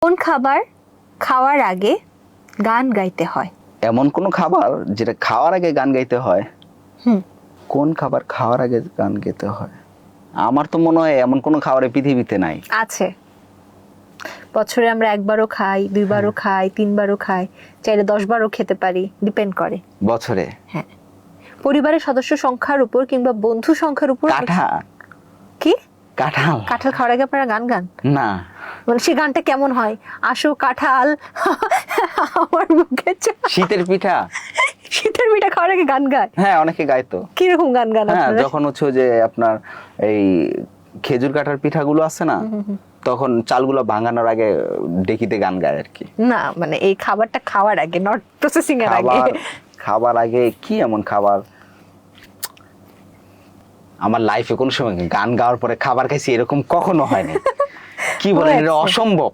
কোন খাবার খাওয়ার আগে গান গাইতে হয়? এমন কোন খাবার যেটা খাওয়ার আগে গান গাইতে হয়? কোন খাবার খাওয়ার আগে গান গাইতে হয়? আমার তো মনে হয় এমন কোন খাবার পৃথিবীতে নাই। আছে। বছরে আমরা একবারও খাই, দুইবারও খাই, তিনবারও খাই, চাইলে 10 বারও খেতে পারি, ডিপেন্ড করে। বছরে? হ্যাঁ। পরিবারের সদস্য সংখ্যার উপর কিংবা বন্ধু সংখ্যার উপর। কাঁঠাল। কি? কাঁঠাল। কাঁঠাল খাওয়ার আগে আপনারা গান গান? না। মানে সেই গানটা কেমন হয়? আসো কাঁঠাল আমার মুখে শীতের পিঠা। শীতের পিঠা খাওয়ার আগে গান গায়? হ্যাঁ, অনেকে গাইতো। কিরকম গান গান হ্যাঁ, আপনারা? যখন হচ্ছে যে আপনার এই খেজুর কাঠার পিঠাগুলো আছে না, তখন চালগুলো ভাঙানোর আগে ডেকিতে গান গায় আর কি। না মানে এই খাবারটা খাওয়ার আগে, নট প্রসেসিং এর আগে। খাবার আগে কি এমন খাবার? আমার লাইফে কোন সময় গান গাওয়ার পরে খাবার খাইছি এরকম কখনো হয়নি। কি বলেন, এটা অসম্ভব।